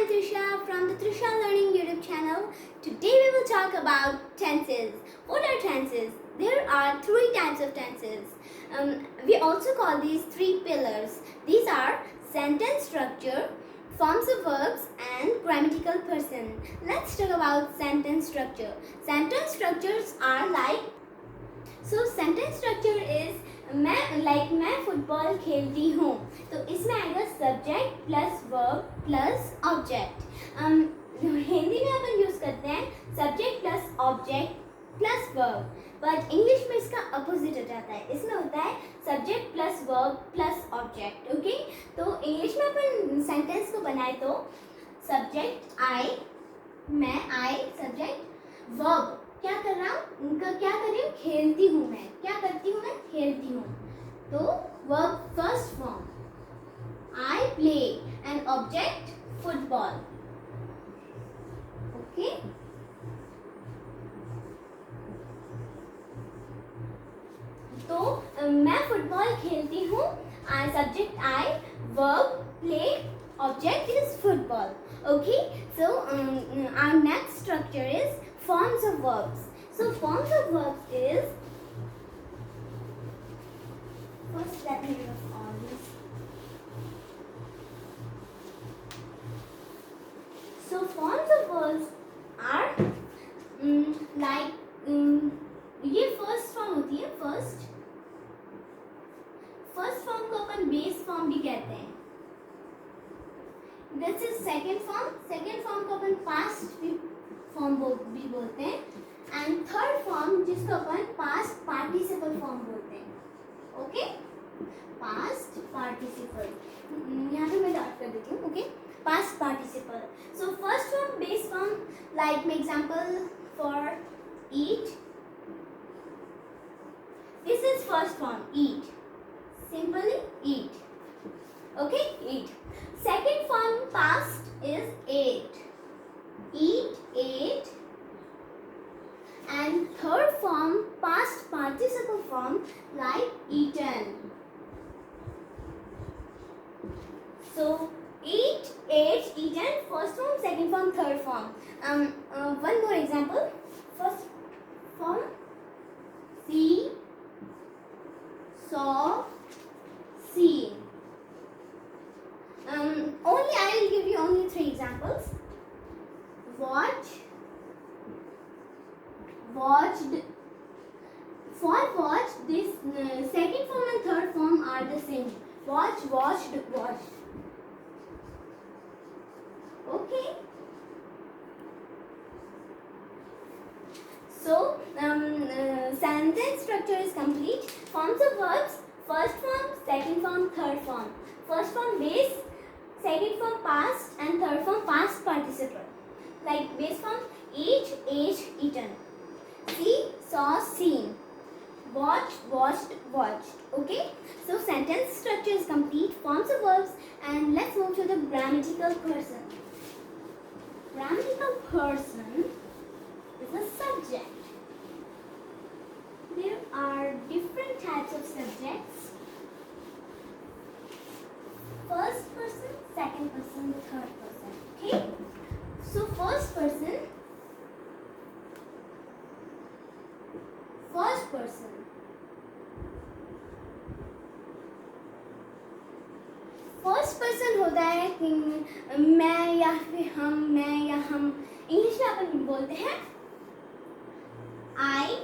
I'm Trisha from the Trisha Learning YouTube channel. Today we will talk about tenses. What are tenses? There are three types of tenses. We also call these three pillars. These are sentence structure, forms of verbs and grammatical person. Let's talk about sentence structure. Sentence structures are like, so sentence structure is मैं football खेलती हूँ, तो इसमें आएगा subject plus verb plus object. Hindi में अपन use करते हैं subject plus object plus verb, but English में इसका अपोजिट हो जाता है. इसमें होता है subject plus verb plus object. Okay, तो इंग्लिश में अपन सेंटेंस को बनाए तो सब्जेक्ट आई, मैं आई, सब्जेक्ट वर्ब क्या कर रहा हूँ, क्या कर रही हूँ, खेलती हूँ मैं, क्या करती हूँ मैं, खेलती हूँ. तो verb first form I play and object football. Okay, तो मैं फुटबॉल खेलती हूँ, subject I, verb play, object is football. Okay, so our next structure is forms of verbs. So forms of verbs is, first let me remove all this. So forms of verbs are like ये first form होती है. first form को अपन base form भी कहते हैं. This is second form को अपन past form भी बोलते हैं, and third form जिसको अपन past participle form बोलते हैं. ओके, past participle, यहाँ पे मैं डॉट कर देती हूँ. Okay, past participle. So first form, base form, like my example for eat. This is first form, eat. Simply eat. Okay, eat. Second form past is ate. Eat, ate. And third form past participle form like eaten. So eat, ate, eaten, first form, second form, third form. One more example. First form see, saw, seen. Only I will give you only three examples. Watch, watched. For watch, this second form and third form are the same. Watch, watched, watched. Okay. So sentence structure is complete. Forms of verbs: first form, second form, third form. First form base, second form past, and third form past participle. Like base form eat, ate, eaten. See, saw, seen. Watch, watched, watched. Okay, so sentence structure is complete. Forms of verbs, and let's move to the grammatical person. Grammatical person is a subject. There are different types of subjects. First person, second person, third person. Okay, so first person, first person. First person होता है कि मैं या फिर हम, मैं या हम. इंग्लिश में अपन बोलते हैं आई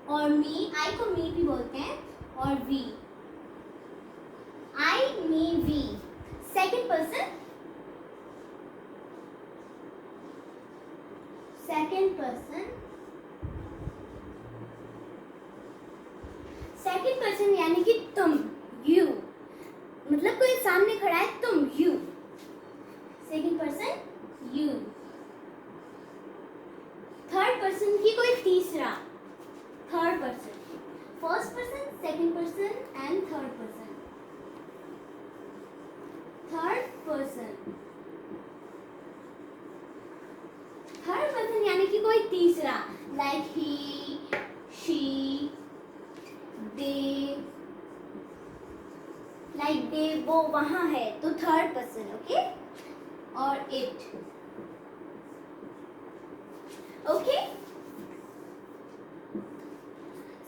और मी. आई को मी भी बोलते हैं, और we. I, me, we. Second person. Second person. Second person यानी कि तुम, you. मतलब कोई सामने खड़ा है, तुम, you. Second person, you. Third person की कोई तीसरा, third person. First person, second person and third person. Third person. Third person यानी कि कोई तीसरा, like he, she, they. Like they, वो वहाँ है, तो third person. Okay. or it. Okay?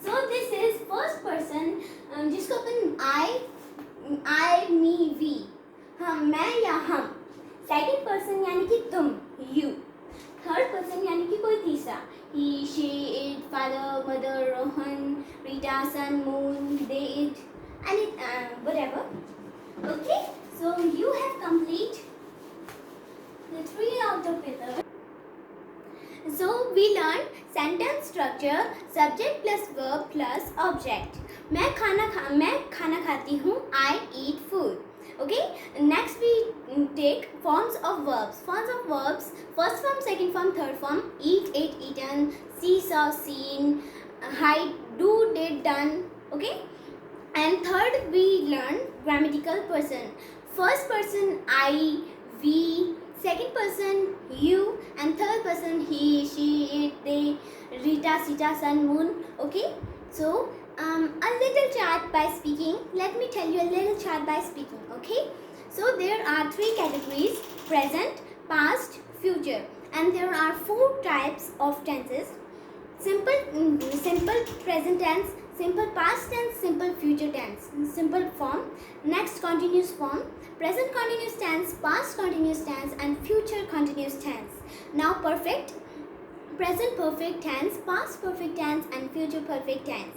So this is first person, जिसको अपन I, me, we, हम, मैं या हम. Second person यानी कि तुम, you. Third person यानी कि कोई तीसरा, he, she, it, father, mother, Rohan, Rita, sun, moon, they, it, and it, whatever. Okay, so you have complete the three of the pillars. So we learned sentence structure, subject plus verb plus object. मैं खाना खाती हूँ. I eat food. Okay. Next we take forms of verbs. Forms of verbs: first form, second form, third form. Eat, ate, eaten. See, saw, seen. Hide, do, did, done. Okay. And third we learn grammatical person. First person I, we. Second person you, and third person he, she, it, they, Rita, Sita, sun, moon. Okay. So a little chart by speaking. Let me tell you a little chart by speaking. Okay. So there are three categories: present, past, future, and there are four types of tenses: simple present tense, simple past tense, simple future tense, simple form, next continuous form, present continuous tense, past continuous tense, and future continuous tense. Now perfect, present perfect tense, past perfect tense, and future perfect tense.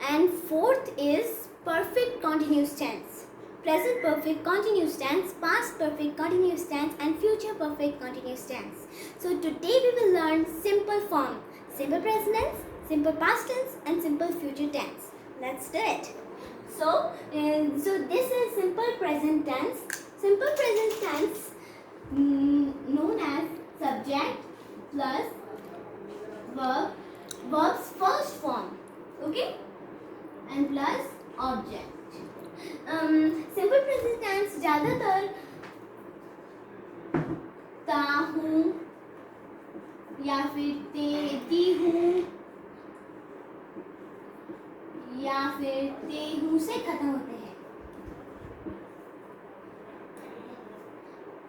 And fourth is perfect continuous tense, present perfect continuous tense, past perfect continuous tense, and future perfect continuous tense. So today we will learn simple form, simple present tense, simple past tense, and simple future tense. Let's do it. So this is simple present tense. Simple present tense, known as subject plus verb, verb's first form. Okay, and plus object. Simple present tense ज़्यादातर ता हूँ या फिर ती हूँ या फिर ते हूँ से खत्म होते हैं.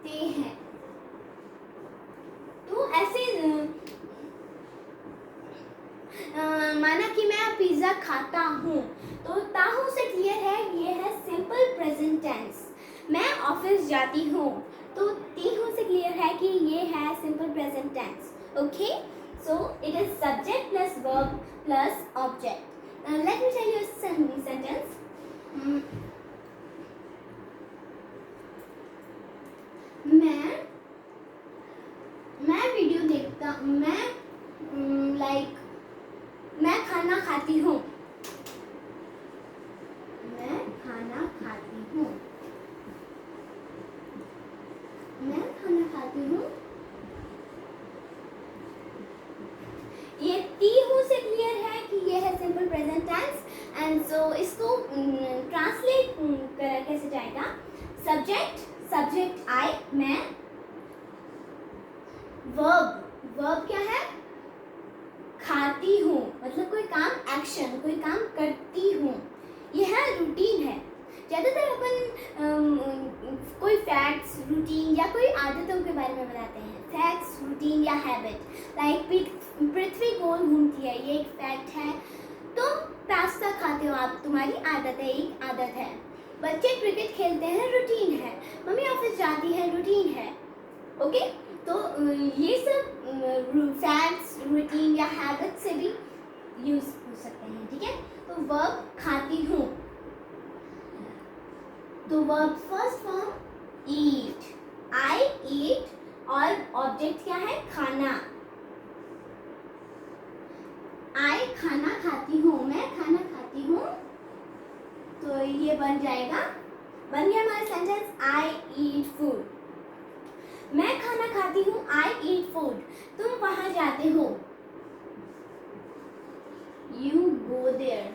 ते हैं. तो ऐसे माना कि मैं पिज़्ज़ा खाता हूँ, तो ताहू से क्लियर है ये है सिंपल प्रेजेंट टेंस. मैं ऑफिस जाती हूँ, तो तीहू से क्लियर है कि ये है simple present tense. Okay, so it is subject plus verb plus object. Let me tell you a sentence. मैं वीडियो देखता, मैं खाना खाती हूँ. मैं खाना खाती हूँ. मैं खाना खाती हूँ. ये ती हूँ से क्लियर है कि ये है simple present tense. And so इसको ट्रांसलेट कैसे जाएगा? सब्जेक्ट आई, मैं. वर्ब क्या है? खाती हूँ, मतलब कोई काम, एक्शन, कोई काम करती हूँ. यह रूटीन है. ज़्यादातर अपन कोई फैक्ट्स, रूटीन या कोई आदतों के बारे में बताते हैं. फैक्ट्स, रूटीन या हैबिट. लाइक पृथ्वी गोल घूमती है, ये एक फैक्ट है. तुम पास्ता खाते हो, आप, तुम्हारी आदत है, एक आदत है. बच्चे क्रिकेट खेलते हैं, रूटीन है. मम्मी ऑफिस जाती है, रूटीन है. ओके, तो ये सब फैक्ट्स, रूटीन या हैबिट से भी यूज हो सकते हैं. ठीक है, तो वर्ब खाती हूँ, तो वर्ब फर्स्ट फॉर्म ईट, आई ईट, और ऑब्जेक्ट क्या है? खाना. आई खाना खाती हूँ, मैं खाना खाती हूँ, तो ये बन गया हमारा सेंटेंस आई ईट फूड. मैं खाना खाती हूँ, आई ईट फूड. तुम वहां जाते हो, यू गो देयर.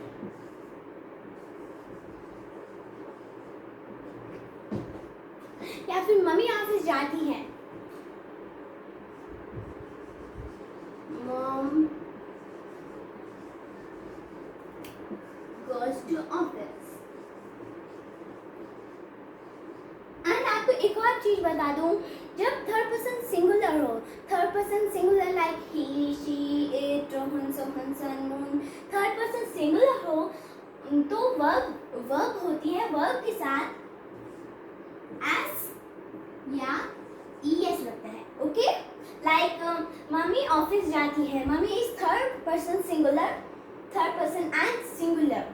या फिर मम्मी ऑफिस जाती है, mom goes to office. And आपको एक और चीज बता दूं, जब थर्ड पर्सन सिंगुलर हो, third person singular like he, she, it, Rohan, Sohan, sun, moon, third person singular हो तो वर्ब होती है, वर्ब के साथ एस या ईएस लगता है. ओके, लाइक मम्मी ऑफिस जाती है. Mummy is third person singular, third person and singular.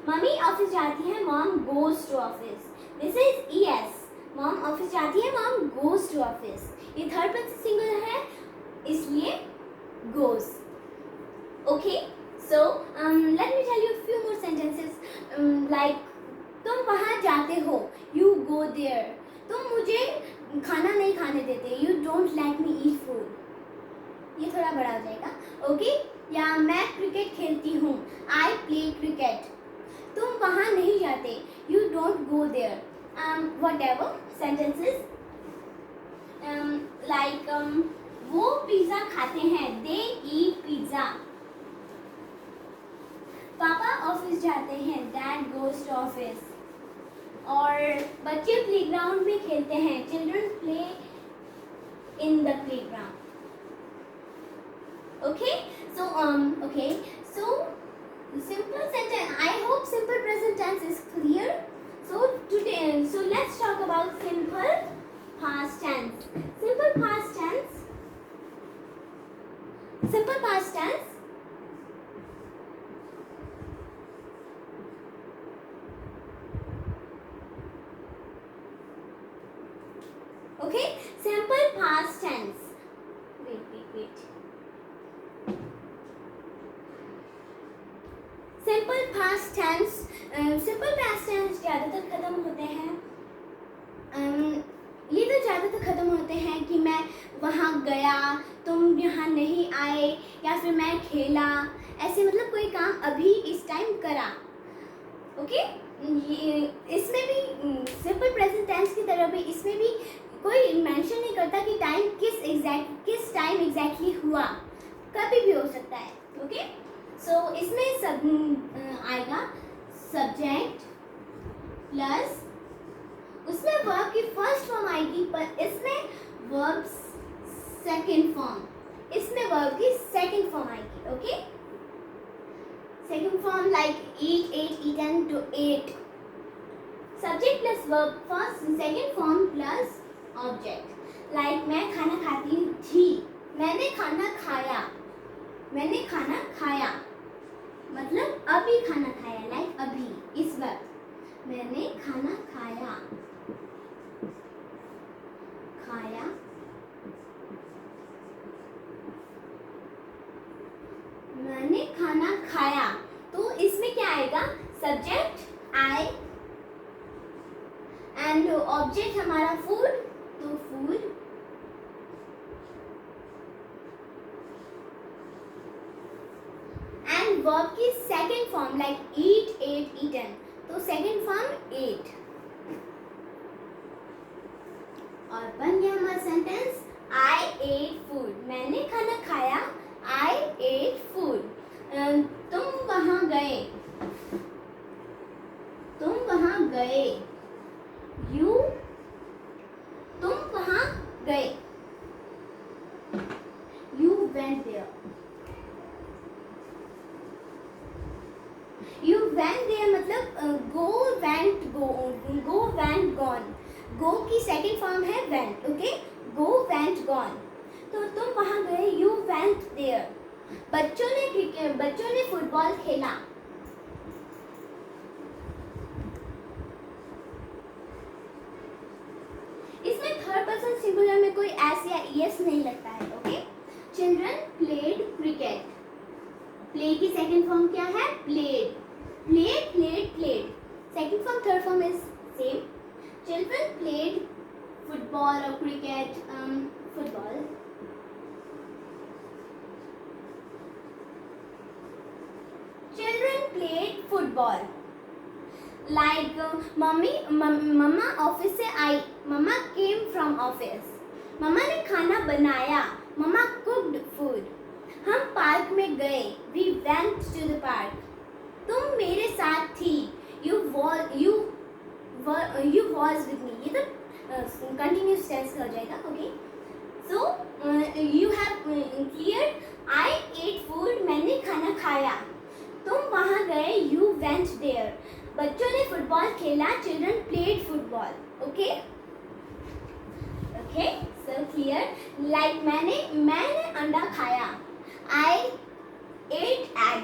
Mummy office जाती है, mom goes to office. This is ES. Mom office जाती है, मॉम गोज टू ऑफिस. ये थर्ड पर्सन सिंगुलर है इसलिए goes. Okay, so let me tell you few more sentences. Like तुम वहाँ जाते हो, यू गो देयर. तुम मुझे खाना नहीं खाने देते, you don't let me eat food. ये थोड़ा बड़ा हो जाएगा. ओके, या मैं क्रिकेट खेलती हूँ, आई प्ले क्रिकेट. तुम वहाँ नहीं जाते, you don't go there. whatever sentences. Like वो पिज्जा खाते हैं, they eat pizza. Papa office जाते हैं, dad goes to office. और बच्चे प्लेग्राउंड में खेलते हैं, children play in the playground. Okay, so simple sentence. I hope simple present tense is clear. So let's talk about simple past tense. Simple past tense. Simple past tense. Okay, simple past tense. Wait. Simple past tense. Simple past tense ज़्यादातर ख़त्म होते हैं. ये तो ज़्यादातर ख़त्म होते हैं कि मैं वहाँ गया, तुम यहाँ नहीं आए, या फिर मैं खेला. ऐसे मतलब कोई काम अभी इस टाइम करा. ओके, इसमें भी सिंपल प्रेजेंट टेंस की तरह भी इसमें भी कोई मेंशन नहीं करता कि टाइम किस टाइम एग्जैक्टली हुआ. कभी भी हो सकता है. ओके, सो इसमें सब आएगा सब्जेक्ट प्लस उसमें वर्ब की फर्स्ट फॉर्म आएगी, पर इसमें वर्ब सेकंड फॉर्म. इसमें वर्ब की सेकंड फॉर्म आएगी. Okay, second form like eat, ate, eaten, to ate. Subject plus verb first second form plus object. Like मैं खाना खाती थी, मैंने खाना खाया. मैंने खाना खाया मतलब अभी खाना खाया. लाइक अभी, इस वक्त मैंने खाना खाया. मैंने खाना खाया. तो इसमें क्या आएगा? सब्जेक्ट आई एंड ऑब्जेक्ट हमारा फूड, तो फूड. एंड वर्ब की second form like eat, ate, eaten, तो सेकंड फॉर्म ate. और बन गया हमारा सेंटेंस I ate food. मैंने खाना खाया, I ate food. तुम वहाँ गए, तुम वहाँ गए. तुम वहाँ गए. You went there. You went there मतलब go, went, gone. Go की सेकंड फॉर्म है went. Okay, go, went, gone. तो तुम वहाँ गए, you went there. बच्चों ने फुटबॉल खेला. इसमें थर्ड पर्सन सिंगुलर में कोई एस या ईएस नहीं लगता है. Okay, children played cricket. Play की सेकंड फॉर्म क्या है? Played. Played. Second form, third form is same. Children played football or cricket. Football. Children played football. Like mamma office से आई. मम्मा came from office. मम्मा ने खाना बनाया. मम्मा cooked food. हम park में गए. We went to the park. तुम मेरे साथ थी. You was with me. ये तो कंटिन्यूस पास्ट टेंस हो जाएगा. Okay, so you have clear. I ate food, मैंने खाना खाया. तुम वहाँ गए, यू वेंट देयर. बच्चों ने फुटबॉल खेला, children played football. Okay okay, so clear. Like मैंने अंडा खाया. आई एट एग.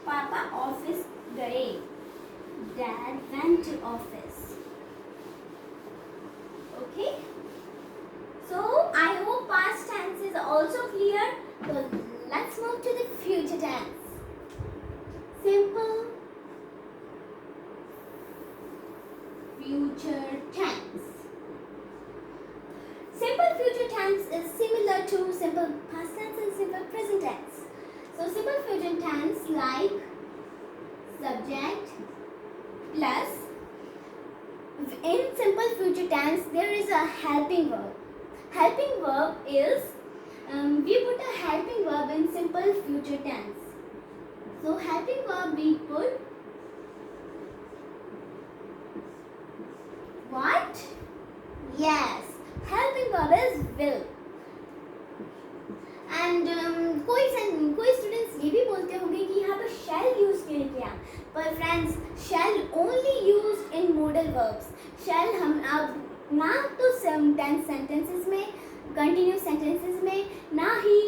पापा ऑफिस गए. Dad went to office. Okay. So I hope past tense is also clear. So let's move to the future tense. Simple future tense. Simple future tense is similar to simple past tense and simple present tense. So simple future tense like subject plus, in simple future tense there is a helping verb. Helping verb is we put a helping verb in simple future tense. So helping verb we put what? Yes, helping verb is will. And कोई students ये भी बोलते होंगे कि यहाँ पर shall use क्यों नहीं किया. पर friends, shall only use in modal verbs. Shall हम अब ना तो टेंस सेंटेंसेस में, कंटिन्यूस सेंटेंसेस में, ना ही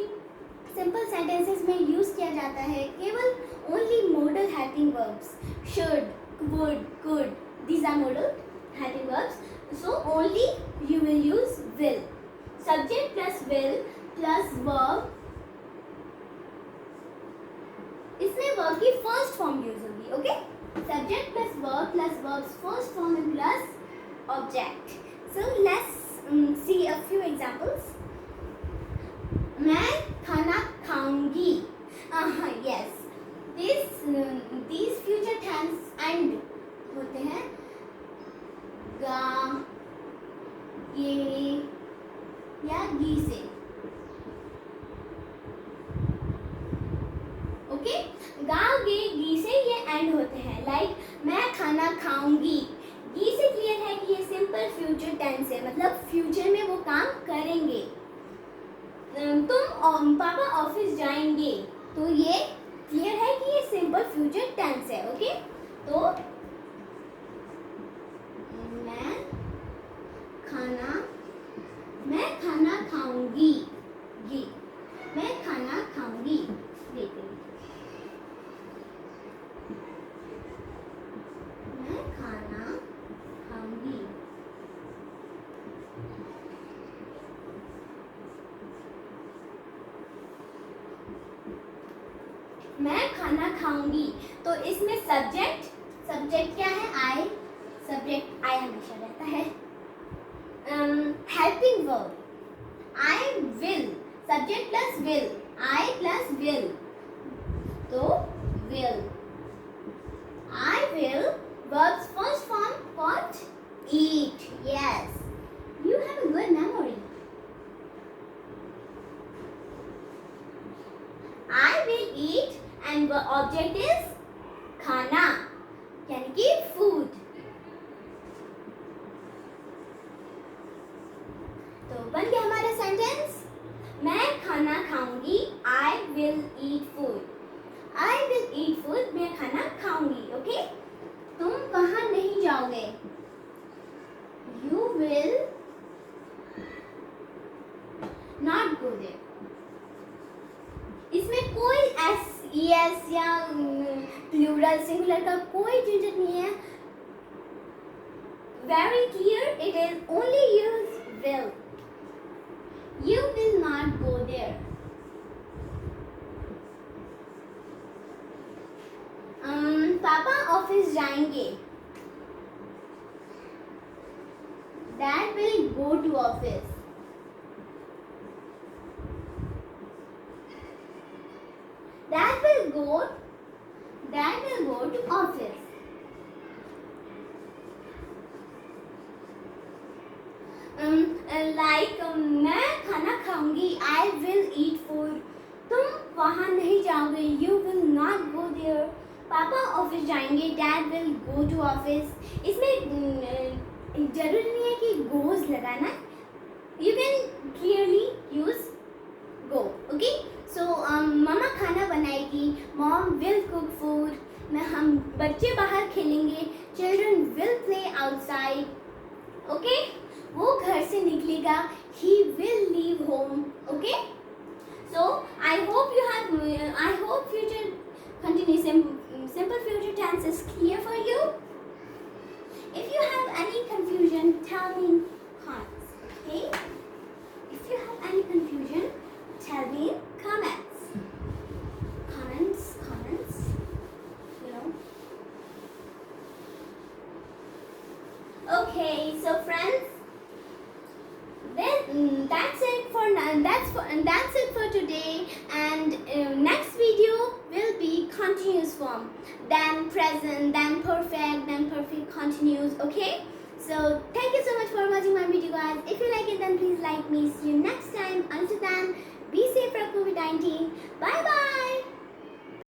सिंपल सेंटेंसेस में यूज किया जाता है. केवल only modal helping verbs. Should, would, could, these are modal helping verbs. So only you will use will. Subject plus will plus verb, इसमें वर्ब की फर्स्ट फॉर्म यूज होगी. Okay, subject plus verbs first form and plus object. So let's see a few examples. मैं खाना खाऊंगी. Yes, this future tense and होते हैं गा, ये या गी से. ओके, गाओगे, गी से ये एंड होते हैं. लाइक मैं खाना खाऊंगी, गी से क्लियर है कि ये सिंपल फ्यूचर टेंस है, मतलब फ्यूचर में वो काम करेंगे. तुम पापा ऑफिस जाएंगे, तो ये क्लियर है कि ये सिंपल फ्यूचर टेंस है. ओके, तो मैं खाना खाऊंगी. गी, मैं खाना खाऊंगी. देखिए, मैं खाना खाऊंगी. मैं खाना खाऊंगी, तो इसमें सब्जेक्ट क्या है? आई. सब्जेक्ट आई हमेशा रहता है. Helping verb I will. Subject plus will, I plus will, तो will. I will. Verbs first form what? Eat. Yes. You have a good memory. I will eat and the object is खाना, यानी कि food. तो बन गया हमारा sentence. मैं खाना खाऊंगी. I will eat food. I will eat food. मैं खाना खाऊंगी. ओके, तुम वहां नहीं जाओगे. You will not go there. इसमें कोई एस या प्लूरल सिंगुलर का कोई झंझट नहीं है. Very clear. It is only use will. You will not go there. पापा ऑफिस जाएंगे. Dad will go to office. Dad will go to office. मैं खाना खाऊंगी. I will eat food. तुम वहाँ नहीं जाओगे. You will not go there. पापा ऑफिस जाएंगे. Dad will go to office. इसमें जरूरी नहीं है कि गोज लगाना है. You can clearly use go. Okay? So मम्मा खाना बनाएगी. Mom will cook food. हम बच्चे बाहर खेलेंगे. Children will play outside. Okay? वो घर से निकलेगा. He will leave home. Okay? So I hope future continuous simple future tense is clear for you. If you have any confusion, tell me in comments. Okay? If you have any confusion, tell me in comments. Comments. You know. Okay, so friends, then that's it for today. And next video will be continuous form, then present, then perfect continuous. Okay. So thank you so much for watching my video, guys. If you like it, then please like me. See you next time. Until then, be safe from COVID-19. Bye bye.